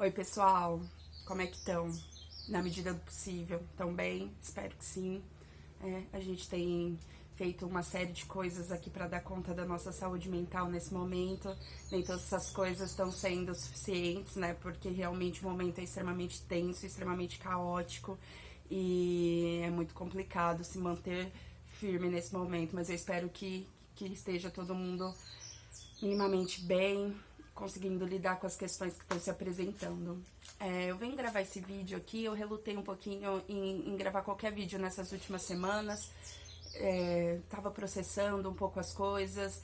Oi, pessoal, como é que estão? Na medida do possível, estão bem? Espero que sim. A gente tem feito uma série de coisas aqui para dar conta da nossa saúde mental nesse momento. Nem todas essas coisas estão sendo suficientes, né? Porque realmente o momento é extremamente tenso, extremamente caótico e é muito complicado se manter firme nesse momento. Mas eu espero que esteja todo mundo minimamente bem, conseguindo lidar com as questões que estão se apresentando. Eu venho gravar esse vídeo aqui, eu relutei um pouquinho em gravar qualquer vídeo nessas últimas semanas, tava processando um pouco as coisas,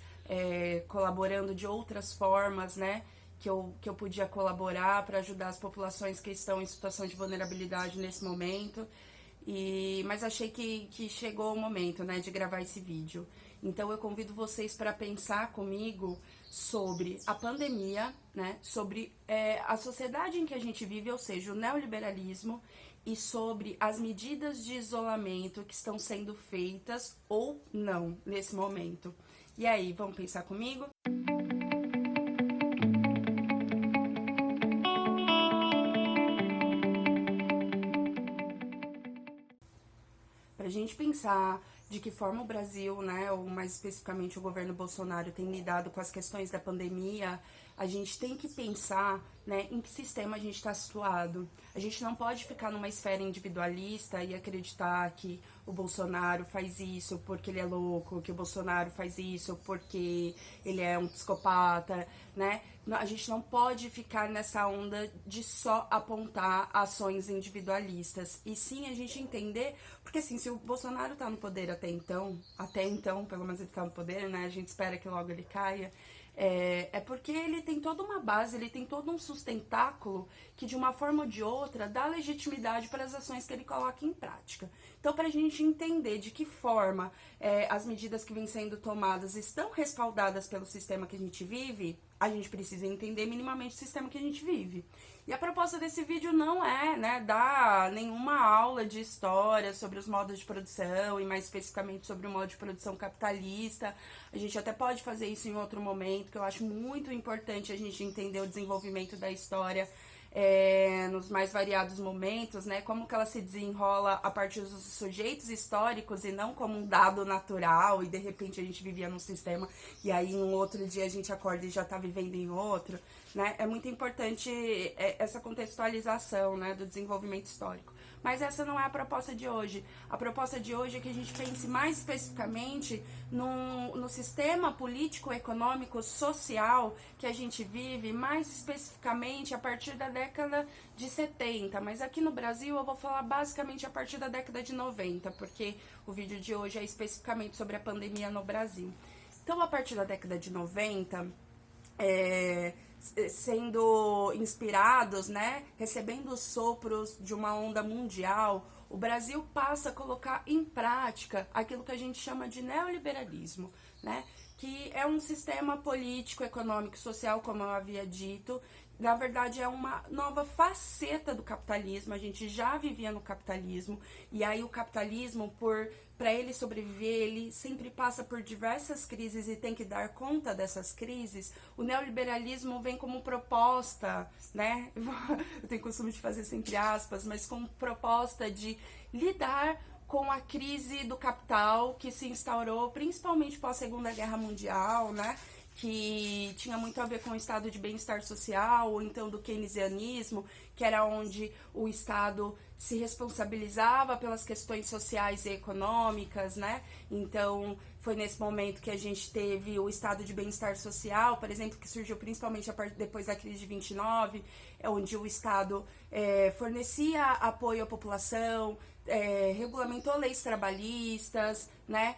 colaborando de outras formas, né, que eu podia colaborar para ajudar as populações que estão em situação de vulnerabilidade nesse momento. Mas achei que chegou o momento, né, de gravar esse vídeo. Então eu convido vocês para pensar comigo sobre a pandemia, né, sobre a sociedade em que a gente vive, ou seja, o neoliberalismo, e sobre as medidas de isolamento que estão sendo feitas ou não nesse momento. E aí, vamos pensar comigo? Para a gente pensar de que forma o Brasil, né, ou mais especificamente o governo Bolsonaro tem lidado com as questões da pandemia, a gente tem que pensar, né, em que sistema a gente está situado. A gente não pode ficar numa esfera individualista e acreditar que o Bolsonaro faz isso porque ele é louco, que o Bolsonaro faz isso porque ele é um psicopata, né? A gente não pode ficar nessa onda de só apontar ações individualistas. E sim a gente entender, porque assim, se o Bolsonaro tá no poder até então, pelo menos ele tá no poder, né? A gente espera que logo ele caia. É porque ele tem toda uma base, ele tem todo um sustentáculo que de uma forma ou de outra dá legitimidade para as ações que ele coloca em prática. Então, para a gente entender de que forma as medidas que vêm sendo tomadas estão respaldadas pelo sistema que a gente vive, a gente precisa entender minimamente o sistema que a gente vive. E a proposta desse vídeo não é, né, dar nenhuma aula de história sobre os modos de produção e mais especificamente sobre o modo de produção capitalista. A gente até pode fazer isso em outro momento, que eu acho muito importante a gente entender o desenvolvimento da história nos mais variados momentos, né? Como que ela se desenrola a partir dos sujeitos históricos e não como um dado natural e de repente a gente vivia num sistema e aí em um outro dia a gente acorda e já tá vivendo em outro, né? É muito importante essa contextualização, né, do desenvolvimento histórico. Mas essa não é a proposta de hoje. A proposta de hoje é que a gente pense mais especificamente no sistema político, econômico, social que a gente vive, mais especificamente a partir da década de 70. Mas aqui no Brasil eu vou falar basicamente a partir da década de 90, porque o vídeo de hoje é especificamente sobre a pandemia no Brasil. Então, a partir da década de 90, sendo inspirados, né, recebendo sopros de uma onda mundial, o Brasil passa a colocar em prática aquilo que a gente chama de neoliberalismo, né, que é um sistema político, econômico e social, como eu havia dito. Na verdade, é uma nova faceta do capitalismo. A gente já vivia no capitalismo, e aí o capitalismo, para ele sobreviver, ele sempre passa por diversas crises e tem que dar conta dessas crises. O neoliberalismo vem como proposta, né? Eu tenho costume de fazer sempre aspas, mas como proposta de lidar com a crise do capital que se instaurou principalmente pós Segunda Guerra Mundial, né? Que tinha muito a ver com o estado de bem-estar social, ou então do keynesianismo, que era onde o Estado se responsabilizava pelas questões sociais e econômicas, né? Então, foi nesse momento que a gente teve o estado de bem-estar social, por exemplo, que surgiu principalmente depois da crise de 29, onde o Estado fornecia apoio à população, regulamentou leis trabalhistas, né?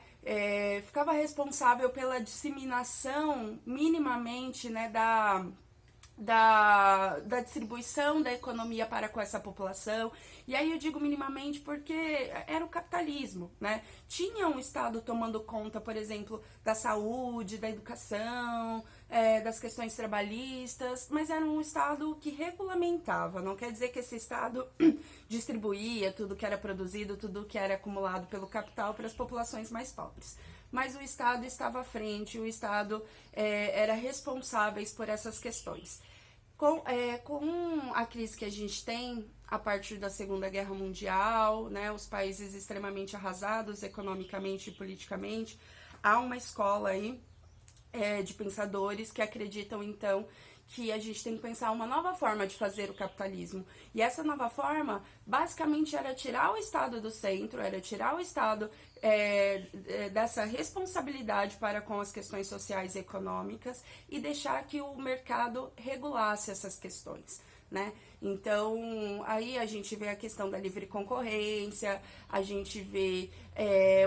Ficava responsável pela disseminação minimamente, né, da distribuição da economia para com essa população. E aí eu digo minimamente porque era o capitalismo, né? Tinha um Estado tomando conta, por exemplo, da saúde, da educação, das questões trabalhistas, mas era um Estado que regulamentava. Não quer dizer que esse Estado distribuía tudo que era produzido, tudo que era acumulado pelo capital para as populações mais pobres. Mas o Estado estava à frente, o Estado era responsável por essas questões. Com a crise que a gente tem a partir da Segunda Guerra Mundial, né, os países extremamente arrasados economicamente e politicamente, há uma escola aí de pensadores que acreditam, então, que a gente tem que pensar uma nova forma de fazer o capitalismo. E essa nova forma, basicamente, era tirar o Estado do centro, era tirar o Estado dessa responsabilidade para com as questões sociais e econômicas e deixar que o mercado regulasse essas questões, né? Então, aí a gente vê a questão da livre concorrência, a gente vê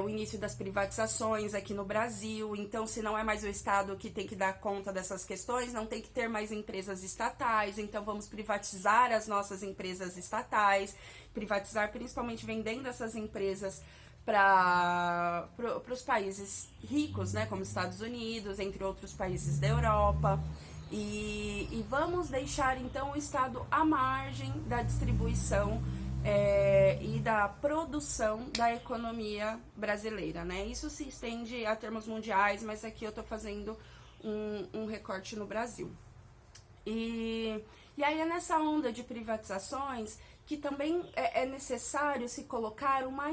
o início das privatizações aqui no Brasil. Então, se não é mais o Estado que tem que dar conta dessas questões, não tem que ter mais empresas estatais, então vamos privatizar as nossas empresas estatais, privatizar principalmente vendendo essas empresas para os países ricos, né, como Estados Unidos, entre outros países da Europa. E vamos deixar então o Estado à margem da distribuição e da produção da economia brasileira, né? Isso se estende a termos mundiais, mas aqui eu estou fazendo um recorte no Brasil. E aí é nessa onda de privatizações que também é necessário se colocar uma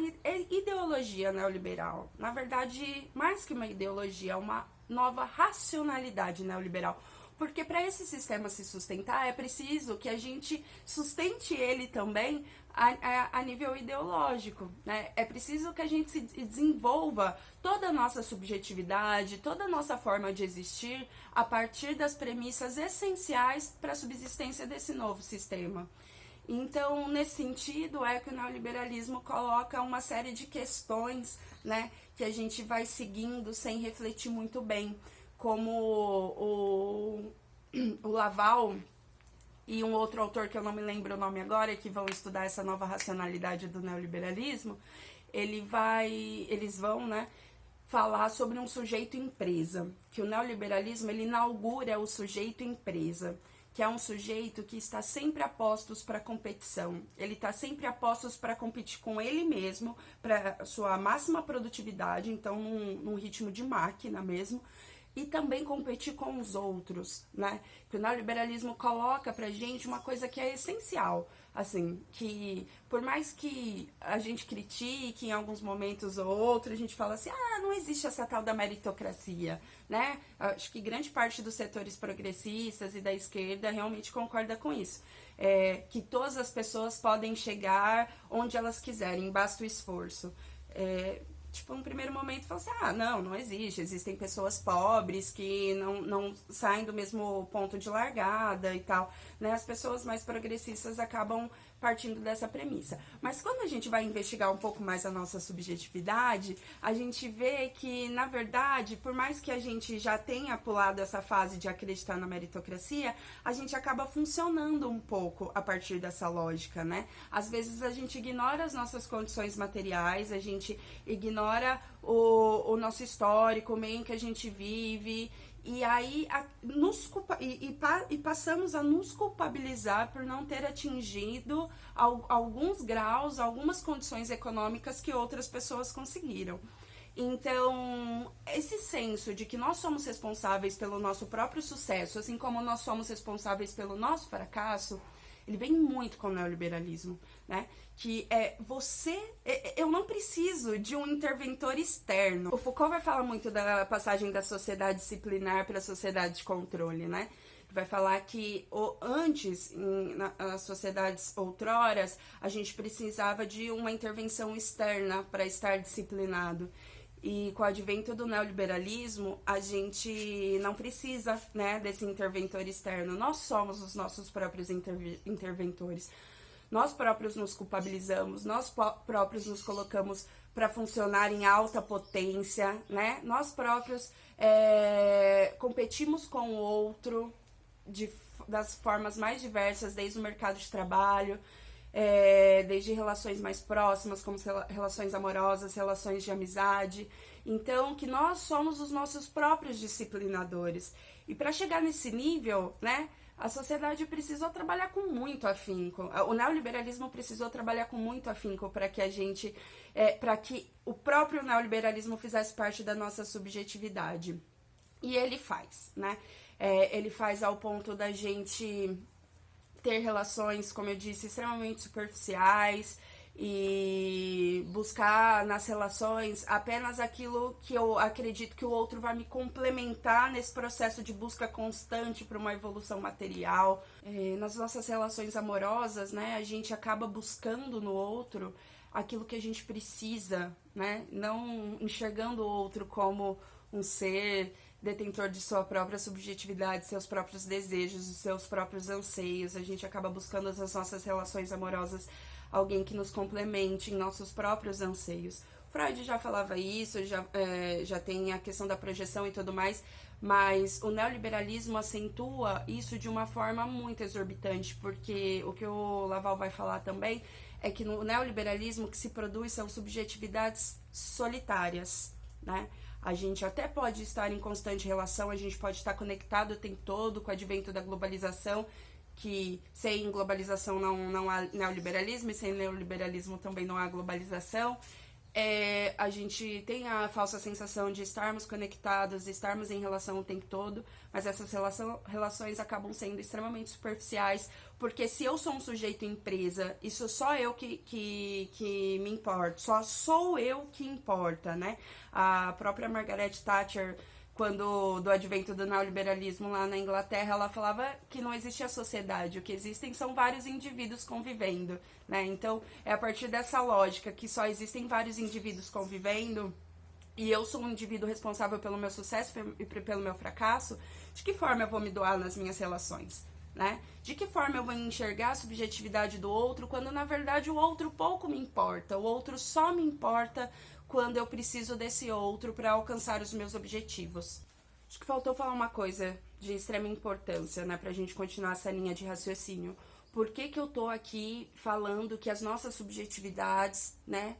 ideologia neoliberal. Na verdade, mais que uma ideologia, uma nova racionalidade neoliberal. Porque para esse sistema se sustentar, é preciso que a gente sustente ele também a nível ideológico, né? É preciso que a gente se desenvolva toda a nossa subjetividade, toda a nossa forma de existir a partir das premissas essenciais para a subsistência desse novo sistema. Então, nesse sentido, é que o neoliberalismo coloca uma série de questões, né, que a gente vai seguindo sem refletir muito bem, como o Laval e um outro autor que eu não me lembro o nome agora, que vão estudar essa nova racionalidade do neoliberalismo, eles vão, né, falar sobre um sujeito empresa, que o neoliberalismo ele inaugura o sujeito empresa, que é um sujeito que está sempre a postos para competição, ele está sempre a postos para competir com ele mesmo, para sua máxima produtividade, então num ritmo de máquina mesmo, e também competir com os outros, né? Que o neoliberalismo coloca pra gente uma coisa que é essencial, assim, que por mais que a gente critique em alguns momentos ou outros, a gente fala assim, não existe essa tal da meritocracia, né? Acho que grande parte dos setores progressistas e da esquerda realmente concorda com isso. Que todas as pessoas podem chegar onde elas quiserem, basta o esforço. Tipo, num primeiro momento, fala assim, não existe, existem pessoas pobres que não saem do mesmo ponto de largada e tal, né? As pessoas mais progressistas acabam partindo dessa premissa. Mas quando a gente vai investigar um pouco mais a nossa subjetividade, a gente vê que, na verdade, por mais que a gente já tenha pulado essa fase de acreditar na meritocracia, a gente acaba funcionando um pouco a partir dessa lógica, né? Às vezes a gente ignora as nossas condições materiais, a gente ignora o nosso histórico, o meio em que a gente vive, e aí passamos a nos culpabilizar por não ter atingido alguns graus, algumas condições econômicas que outras pessoas conseguiram. Então, esse senso de que nós somos responsáveis pelo nosso próprio sucesso, assim como nós somos responsáveis pelo nosso fracasso, ele vem muito com o neoliberalismo, né? Que eu não preciso de um interventor externo. O Foucault vai falar muito da passagem da sociedade disciplinar para a sociedade de controle, né? Vai falar que antes, nas sociedades outroras, a gente precisava de uma intervenção externa para estar disciplinado. E com o advento do neoliberalismo, a gente não precisa, né, desse interventor externo. Nós somos os nossos próprios interventores. Nós próprios nos culpabilizamos, nós próprios nos colocamos para funcionar em alta potência, né? Nós próprios competimos com o outro das formas mais diversas, desde o mercado de trabalho, desde relações mais próximas, como relações amorosas, relações de amizade. Então, que nós somos os nossos próprios disciplinadores. E para chegar nesse nível, né, a sociedade precisou trabalhar com muito afinco. O neoliberalismo precisou trabalhar com muito afinco para que para que o próprio neoliberalismo fizesse parte da nossa subjetividade. E ele faz, né? Ele faz ao ponto da gente ter relações, como eu disse, extremamente superficiais e buscar nas relações apenas aquilo que eu acredito que o outro vai me complementar nesse processo de busca constante para uma evolução material. Nas nossas relações amorosas, né, a gente acaba buscando no outro aquilo que a gente precisa, né, não enxergando o outro como um ser detentor de sua própria subjetividade, seus próprios desejos, seus próprios anseios. A gente acaba buscando nas nossas relações amorosas alguém que nos complemente em nossos próprios anseios. Freud já falava isso, já tem a questão da projeção e tudo mais, mas o neoliberalismo acentua isso de uma forma muito exorbitante, porque o que o Laval vai falar também é que no neoliberalismo o que se produz são subjetividades solitárias, né? A gente até pode estar em constante relação, a gente pode estar conectado o tempo todo com o advento da globalização, que sem globalização não há neoliberalismo, e sem neoliberalismo também não há globalização. A gente tem a falsa sensação de estarmos conectados, estarmos em relação o tempo todo, mas essas relações acabam sendo extremamente superficiais, porque se eu sou um sujeito empresa, isso só eu que me importa, só sou eu que importa, né? A própria Margaret Thatcher, quando do advento do neoliberalismo lá na Inglaterra, ela falava que não existia sociedade, o que existem são vários indivíduos convivendo, né? Então, é a partir dessa lógica que só existem vários indivíduos convivendo e eu sou um indivíduo responsável pelo meu sucesso e pelo meu fracasso, de que forma eu vou me doar nas minhas relações, né? De que forma eu vou enxergar a subjetividade do outro quando, na verdade, o outro pouco me importa, o outro só me importa quando eu preciso desse outro para alcançar os meus objetivos. Acho que faltou falar uma coisa de extrema importância, né, pra gente continuar essa linha de raciocínio. Por que eu tô aqui falando que as nossas subjetividades, né,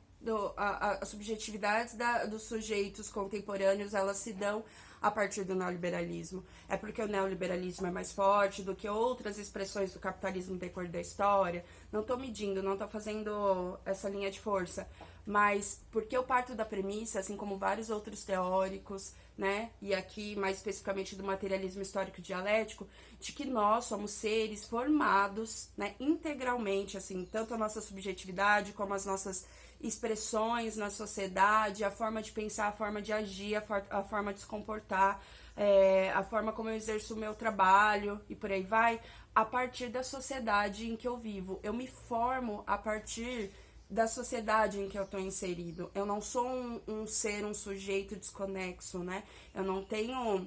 as subjetividades dos sujeitos contemporâneos, elas se dão a partir do neoliberalismo? É porque o neoliberalismo é mais forte do que outras expressões do capitalismo no decorrer da história? Não tô medindo, não tô fazendo essa linha de força, mas porque eu parto da premissa, assim como vários outros teóricos, né, e aqui mais especificamente do materialismo histórico dialético, de que nós somos seres formados, né, integralmente, assim, tanto a nossa subjetividade como as nossas expressões na sociedade, a forma de pensar, a forma de agir, a forma de se comportar, a forma como eu exerço o meu trabalho e por aí vai, a partir da sociedade em que eu vivo. Eu me formo a partir da sociedade em que eu estou inserido. Eu não sou um ser, um sujeito desconexo, né? Eu não tenho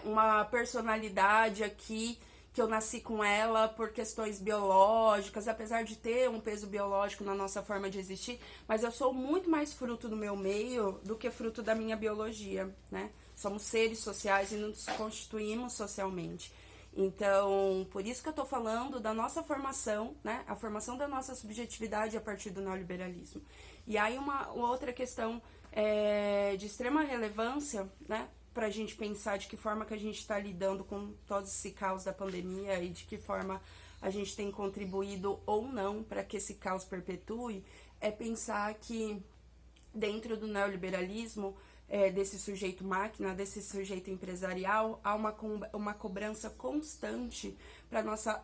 uma personalidade aqui que eu nasci com ela por questões biológicas, apesar de ter um peso biológico na nossa forma de existir, mas eu sou muito mais fruto do meu meio do que fruto da minha biologia, né? Somos seres sociais e nos constituímos socialmente. Então, por isso que eu tô falando da nossa formação, né? A formação da nossa subjetividade a partir do neoliberalismo. E aí uma outra questão de extrema relevância, né? Pra gente pensar de que forma que a gente está lidando com todo esse caos da pandemia e de que forma a gente tem contribuído ou não para que esse caos perpetue, é pensar que dentro do neoliberalismo, desse sujeito máquina, desse sujeito empresarial, há uma cobrança constante para nossa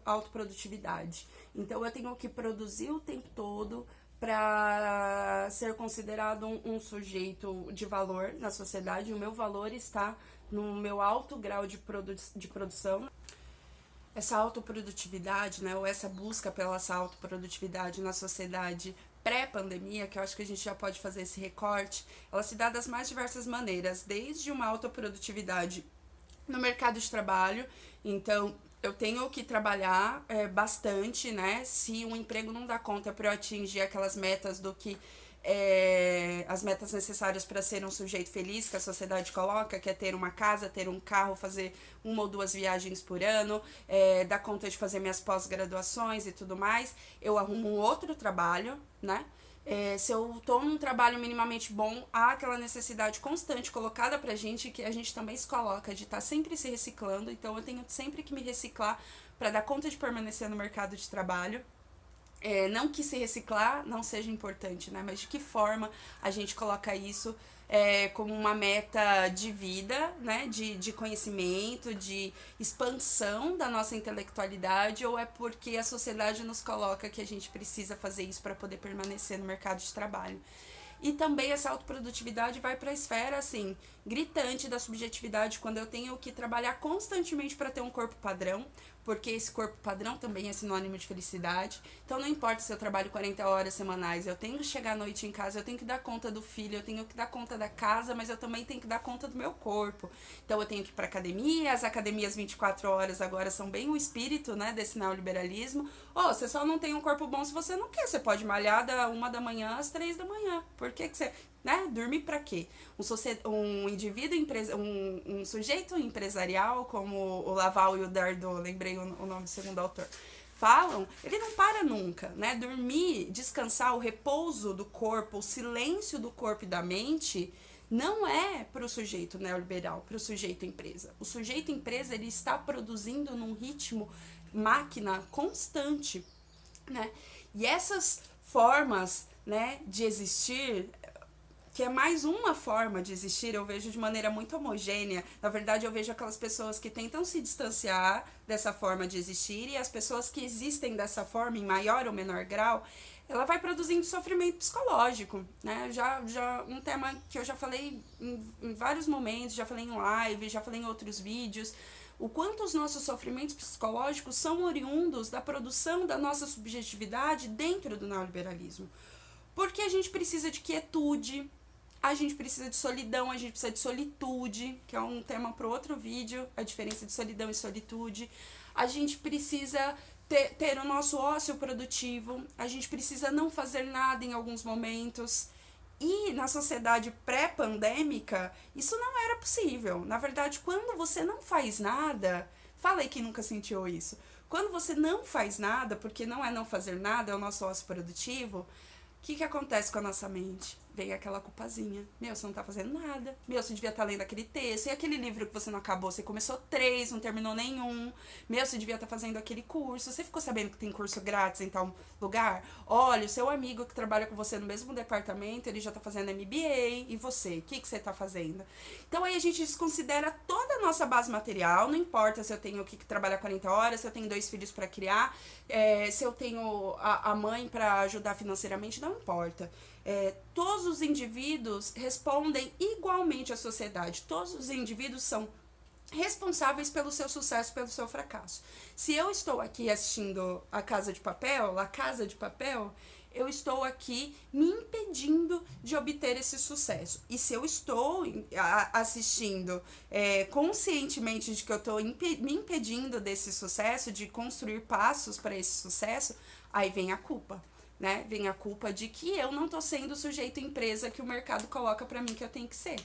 autoprodutividade. Então eu tenho que produzir o tempo todo para ser considerado um sujeito de valor na sociedade. O meu valor está no meu alto grau de produção. Essa autoprodutividade, né, ou essa busca pela essa autoprodutividade na sociedade pré-pandemia, que eu acho que a gente já pode fazer esse recorte, ela se dá das mais diversas maneiras, desde uma autoprodutividade no mercado de trabalho. Então, eu tenho que trabalhar bastante, né? Se um emprego não dá conta para eu atingir aquelas metas do que as metas necessárias para ser um sujeito feliz que a sociedade coloca, que é ter uma casa, ter um carro, fazer 1 ou 2 viagens por ano, dar conta de fazer minhas pós-graduações e tudo mais, eu arrumo um outro trabalho, né? Se eu tô num trabalho minimamente bom, há aquela necessidade constante colocada pra gente, que a gente também se coloca, de estar sempre se reciclando. Então eu tenho sempre que me reciclar para dar conta de permanecer no mercado de trabalho. Não que se reciclar não seja importante, né? Mas de que forma a gente coloca isso como uma meta de vida, né, de conhecimento, de expansão da nossa intelectualidade, ou é porque a sociedade nos coloca que a gente precisa fazer isso para poder permanecer no mercado de trabalho? E também essa autoprodutividade vai para a esfera, assim, gritante da subjetividade, quando eu tenho que trabalhar constantemente para ter um corpo padrão, porque esse corpo padrão também é sinônimo de felicidade. Então não importa se eu trabalho 40 horas semanais, eu tenho que chegar à noite em casa, eu tenho que dar conta do filho, eu tenho que dar conta da casa, mas eu também tenho que dar conta do meu corpo. Então eu tenho que ir para academia, as academias 24 horas agora são bem o espírito, né, desse neoliberalismo. Você só não tem um corpo bom se você não quer, você pode malhar da 1 da manhã às 3 da manhã. Por que você... Né? Dormir para quê? Um indivíduo, um sujeito empresarial, como o Laval e o Dardot, lembrei o nome do segundo autor, falam, ele não para nunca, né? Dormir, descansar, o repouso do corpo, o silêncio do corpo e da mente, não é para o sujeito neoliberal, para o sujeito empresa. O sujeito empresa, ele está produzindo num ritmo máquina constante, né? E essas formas, né, de existir, que é mais uma forma de existir, eu vejo de maneira muito homogênea. Na verdade, eu vejo aquelas pessoas que tentam se distanciar dessa forma de existir, e as pessoas que existem dessa forma, em maior ou menor grau, ela vai produzindo sofrimento psicológico, né? Já um tema que eu já falei em vários momentos, já falei em live, já falei em outros vídeos, o quanto os nossos sofrimentos psicológicos são oriundos da produção da nossa subjetividade dentro do neoliberalismo. Porque a gente precisa de quietude, a gente precisa de solidão, a gente precisa de solitude, que é um tema para outro vídeo, a diferença de solidão e solitude. A gente precisa ter o nosso ócio produtivo, a gente precisa não fazer nada em alguns momentos. E na sociedade pré-pandêmica, isso não era possível. Na verdade, quando você não faz nada, falei que nunca sentiu isso. Quando você não faz nada, porque não é não fazer nada, é o nosso ócio produtivo, o que acontece com a nossa mente? Vem aquela culpazinha. Meu, você não tá fazendo nada. Meu, você devia estar lendo aquele texto. E aquele livro que você não acabou? Você começou 3, não terminou nenhum. Meu, você devia estar fazendo aquele curso. Você ficou sabendo que tem curso grátis em tal lugar? Olha, o seu amigo que trabalha com você no mesmo departamento, ele já tá fazendo MBA. E você? O que você tá fazendo? Então aí a gente desconsidera toda a nossa base material. Não importa se eu tenho que trabalhar 40 horas, se eu tenho 2 filhos para criar, se eu tenho a mãe para ajudar financeiramente, não importa. Todos os indivíduos respondem igualmente à sociedade. Todos os indivíduos são responsáveis pelo seu sucesso, pelo seu fracasso. Se eu estou aqui assistindo a Casa de Papel, eu estou aqui me impedindo de obter esse sucesso. E se eu estou assistindo conscientemente de que eu estou me impedindo desse sucesso, de construir passos para esse sucesso, aí vem a culpa. Né? Vem a culpa de que eu não tô sendo o sujeito empresa que o mercado coloca para mim que eu tenho que ser.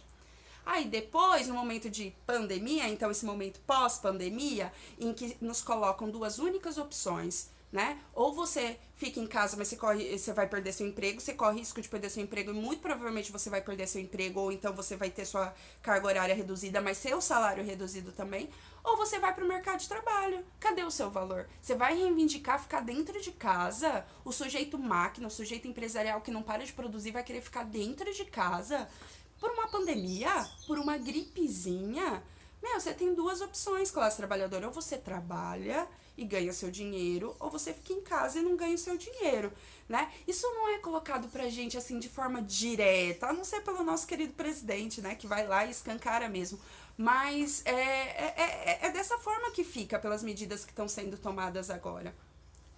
Aí depois, no momento de pandemia, então esse momento pós-pandemia, em que nos colocam 2 únicas opções, né? Ou você fica em casa, mas você vai perder seu emprego, você corre risco de perder seu emprego e muito provavelmente você vai perder seu emprego, ou então você vai ter sua carga horária reduzida, mas seu salário reduzido também. Ou você vai para o mercado de trabalho. Cadê o seu valor? Você vai reivindicar ficar dentro de casa? O sujeito máquina, o sujeito empresarial que não para de produzir vai querer ficar dentro de casa? Por uma pandemia? Por uma gripezinha? Meu, você tem 2 opções, classe trabalhadora. Ou você trabalha e ganha seu dinheiro, ou você fica em casa e não ganha o seu dinheiro, né? Isso não é colocado pra gente, assim, de forma direta, a não ser pelo nosso querido presidente, né? Que vai lá e escancara mesmo. Mas é dessa forma que fica, pelas medidas que estão sendo tomadas agora.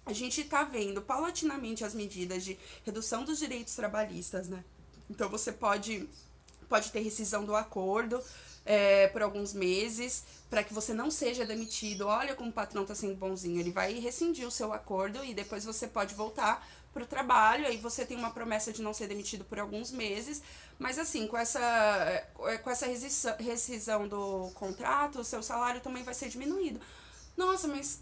A gente está vendo paulatinamente as medidas de redução dos direitos trabalhistas, né? Então você pode ter rescisão do acordo por alguns meses, para que você não seja demitido. Olha como o patrão está sendo bonzinho, ele vai rescindir o seu acordo e depois você pode voltar para o trabalho, aí você tem uma promessa de não ser demitido por alguns meses, mas assim, com essa rescisão do contrato, o seu salário também vai ser diminuído. Nossa, mas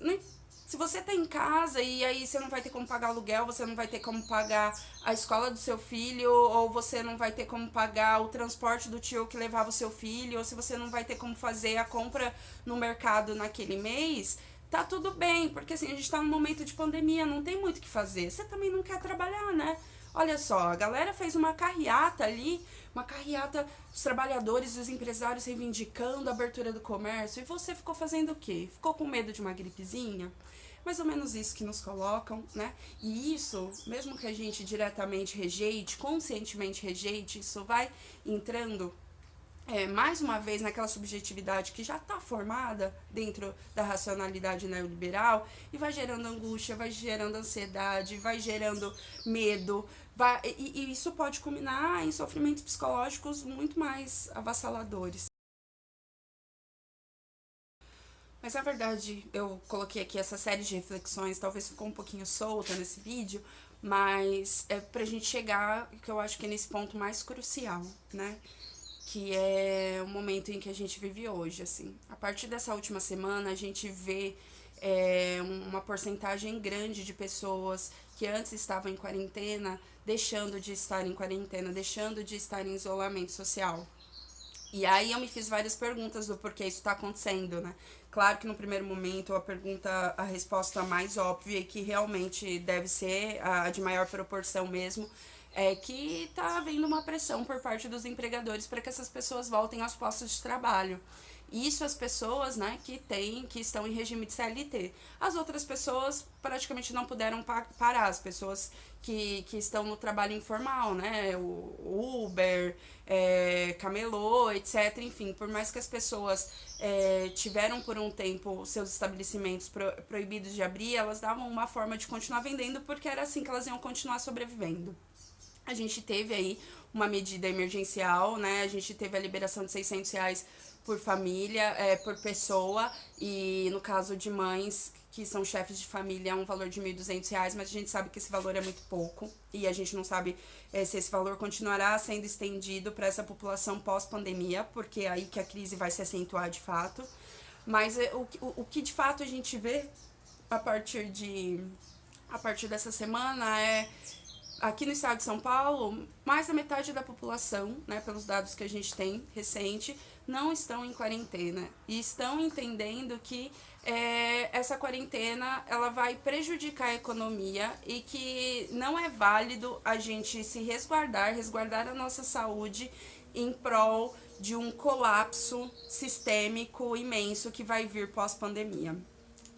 se você tá em casa e aí você não vai ter como pagar aluguel, você não vai ter como pagar a escola do seu filho, ou você não vai ter como pagar o transporte do tio que levava o seu filho, ou se você não vai ter como fazer a compra no mercado naquele mês, tá tudo bem, porque assim, a gente tá num momento de pandemia, não tem muito o que fazer. Você também não quer trabalhar, né? Olha só, a galera fez uma carreata ali, uma carreata, os trabalhadores, os empresários reivindicando a abertura do comércio, e você ficou fazendo o quê? Ficou com medo de uma gripezinha? Mais ou menos isso que nos colocam, né? E isso, mesmo que a gente diretamente rejeite, conscientemente rejeite, isso vai entrando mais uma vez naquela subjetividade que já está formada dentro da racionalidade neoliberal e vai gerando angústia, vai gerando ansiedade, vai gerando medo, e isso pode culminar em sofrimentos psicológicos muito mais avassaladores. Mas na verdade eu coloquei aqui essa série de reflexões, talvez ficou um pouquinho solta nesse vídeo, mas é pra gente chegar, que eu acho que é nesse ponto mais crucial, né? Que é o momento em que a gente vive hoje, assim. A partir dessa última semana, a gente vê uma porcentagem grande de pessoas que antes estavam em quarentena, deixando de estar em quarentena, deixando de estar em isolamento social. E aí eu me fiz várias perguntas do porquê isso está acontecendo, né? Claro que no primeiro momento a resposta mais óbvia e que realmente deve ser a de maior proporção mesmo, é que tá havendo uma pressão por parte dos empregadores para que essas pessoas voltem aos postos de trabalho. Isso as pessoas, né, que estão em regime de CLT. As outras pessoas praticamente não puderam parar, as pessoas que estão no trabalho informal, né, o Uber, camelô, etc. Enfim, por mais que as pessoas tiveram por um tempo seus estabelecimentos proibidos de abrir, elas davam uma forma de continuar vendendo porque era assim que elas iam continuar sobrevivendo. A gente teve aí uma medida emergencial, né? A gente teve a liberação de R$ 600 por família, por pessoa, e no caso de mães que são chefes de família é um valor de R$ 1.200, mas a gente sabe que esse valor é muito pouco e a gente não sabe se esse valor continuará sendo estendido para essa população pós-pandemia, porque é aí que a crise vai se acentuar de fato. Mas o que de fato a gente vê a partir dessa semana aqui no estado de São Paulo, mais da metade da população, né, pelos dados que a gente tem recente, não estão em quarentena e estão entendendo que essa quarentena ela vai prejudicar a economia e que não é válido a gente se resguardar a nossa saúde em prol de um colapso sistêmico imenso que vai vir pós-pandemia.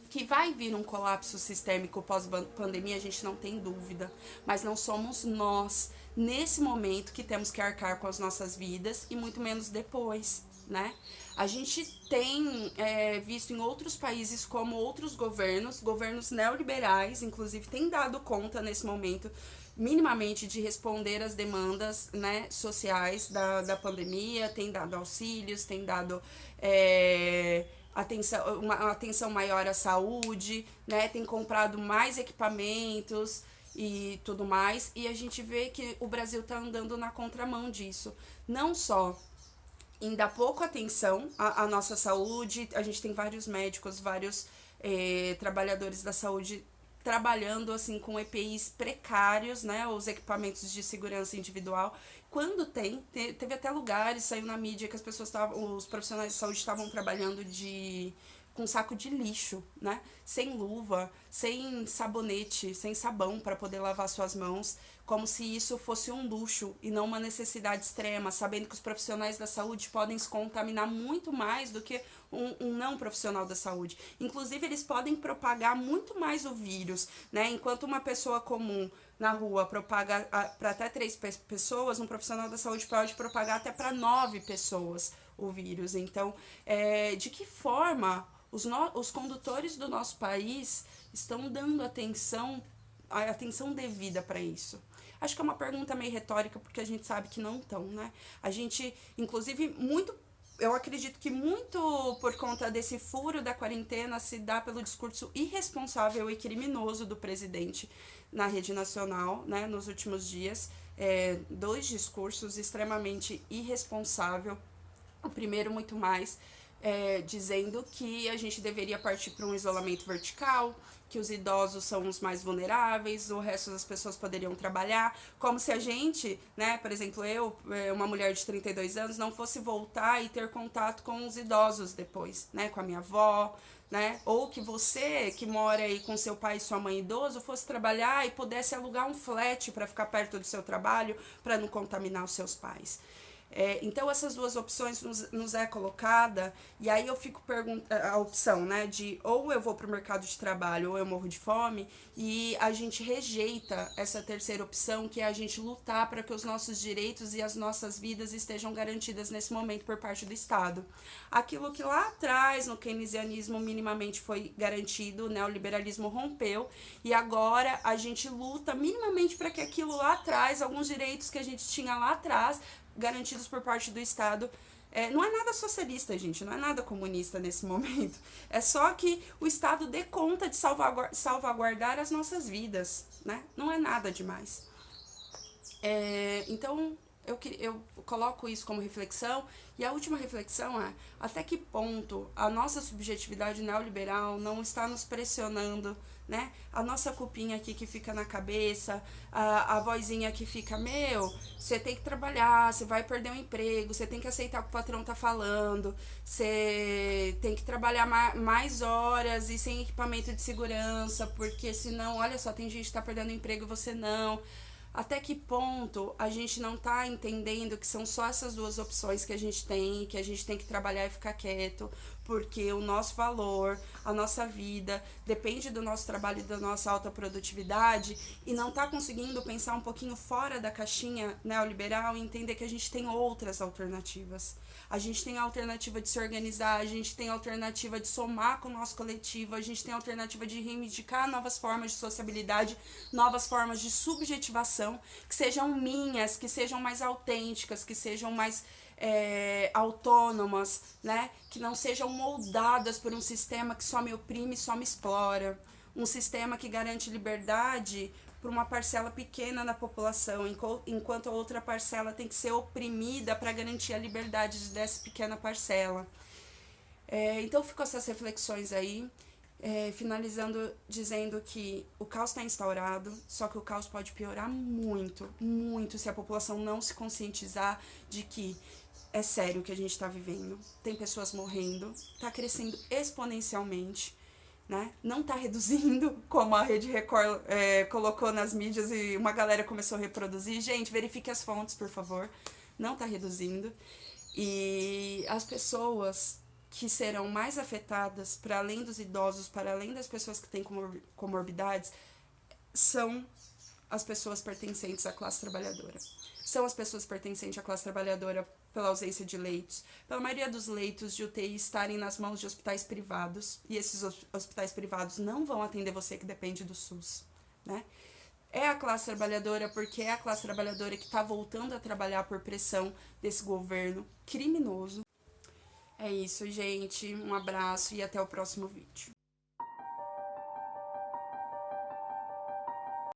Que vai vir um colapso sistêmico pós-pandemia, a gente não tem dúvida, mas não somos nós, nesse momento, que temos que arcar com as nossas vidas e muito menos depois, né? A gente tem visto em outros países como outros governos neoliberais, inclusive, têm dado conta nesse momento minimamente de responder às demandas, né, sociais da pandemia, tem dado auxílios, tem dado uma atenção maior à saúde, né, tem comprado mais equipamentos e tudo mais, e a gente vê que o Brasil está andando na contramão disso, não só em dar pouco atenção à nossa saúde, a gente tem vários médicos, vários trabalhadores da saúde trabalhando assim com EPIs precários, né, os equipamentos de segurança individual. Quando teve até lugares, saiu na mídia que as pessoas os profissionais de saúde estavam trabalhando com saco de lixo, né, sem luva, sem sabonete, sem sabão para poder lavar suas mãos, como se isso fosse um luxo e não uma necessidade extrema, sabendo que os profissionais da saúde podem se contaminar muito mais do que um não profissional da saúde. Inclusive, eles podem propagar muito mais o vírus, né? Enquanto uma pessoa comum na rua propaga para até 3 pessoas, um profissional da saúde pode propagar até para 9 pessoas o vírus. Então, de que forma os condutores do nosso país estão dando a atenção devida para isso? Acho que é uma pergunta meio retórica, porque a gente sabe que não estão, né? A gente, inclusive, eu acredito que muito por conta desse furo da quarentena se dá pelo discurso irresponsável e criminoso do presidente na rede nacional, né, nos últimos dias. 2 discursos extremamente irresponsável. O primeiro, muito mais dizendo que a gente deveria partir para um isolamento vertical, que os idosos são os mais vulneráveis, o resto das pessoas poderiam trabalhar, como se a gente, né, por exemplo, eu, uma mulher de 32 anos, não fosse voltar e ter contato com os idosos depois, né, com a minha avó, né, ou que você, que mora aí com seu pai e sua mãe idoso, fosse trabalhar e pudesse alugar um flat para ficar perto do seu trabalho, para não contaminar os seus pais. Então essas duas opções nos é colocada, e aí eu fico perguntando a opção, né, de ou eu vou para o mercado de trabalho ou eu morro de fome, e a gente rejeita essa terceira opção, que é a gente lutar para que os nossos direitos e as nossas vidas estejam garantidas nesse momento por parte do Estado. Aquilo que lá atrás no keynesianismo minimamente foi garantido, o neoliberalismo rompeu, e agora a gente luta minimamente para que aquilo lá atrás, alguns direitos que a gente tinha lá atrás, garantidos por parte do Estado. Não é nada socialista, gente, não é nada comunista nesse momento. É só que o Estado dê conta de salvaguardar as nossas vidas, né? Não é nada demais. Então, eu coloco isso como reflexão, e a última reflexão é até que ponto a nossa subjetividade neoliberal não está nos pressionando, né? A nossa culpinha aqui que fica na cabeça, a vozinha que fica, você tem que trabalhar, você vai perder o emprego, você tem que aceitar o que o patrão tá falando, você tem que trabalhar mais horas e sem equipamento de segurança, porque senão, olha só, tem gente que tá perdendo o emprego e você não. Até que ponto a gente não tá entendendo que são só essas duas opções que a gente tem, que a gente tem que trabalhar e ficar quieto, porque o nosso valor, a nossa vida, depende do nosso trabalho e da nossa alta produtividade, e não tá conseguindo pensar um pouquinho fora da caixinha neoliberal e entender que a gente tem outras alternativas. A gente tem a alternativa de se organizar, a gente tem a alternativa de somar com o nosso coletivo, a gente tem a alternativa de reivindicar novas formas de sociabilidade, novas formas de subjetivação, que sejam minhas, que sejam mais autênticas, que sejam mais autônomas, né? Que não sejam moldadas por um sistema que só me oprime e só me explora. Um sistema que garante liberdade para uma parcela pequena da população, enquanto a outra parcela tem que ser oprimida para garantir a liberdade dessa pequena parcela. Então ficam essas reflexões aí, finalizando dizendo que o caos está instaurado, só que o caos pode piorar muito, muito, se a população não se conscientizar de que é sério o que a gente está vivendo. Tem pessoas morrendo, está crescendo exponencialmente, né? Não tá reduzindo, como a Rede Record colocou nas mídias e uma galera começou a reproduzir. Gente, verifique as fontes, por favor. Não tá reduzindo. E as pessoas que serão mais afetadas, para além dos idosos, para além das pessoas que têm comorbidades, são as pessoas pertencentes à classe trabalhadora. São as pessoas pertencentes à classe trabalhadora pela ausência de leitos, pela maioria dos leitos de UTI estarem nas mãos de hospitais privados, e esses hospitais privados não vão atender você que depende do SUS, né? É a classe trabalhadora porque é a classe trabalhadora que está voltando a trabalhar por pressão desse governo criminoso. É isso, gente. Um abraço e até o próximo vídeo.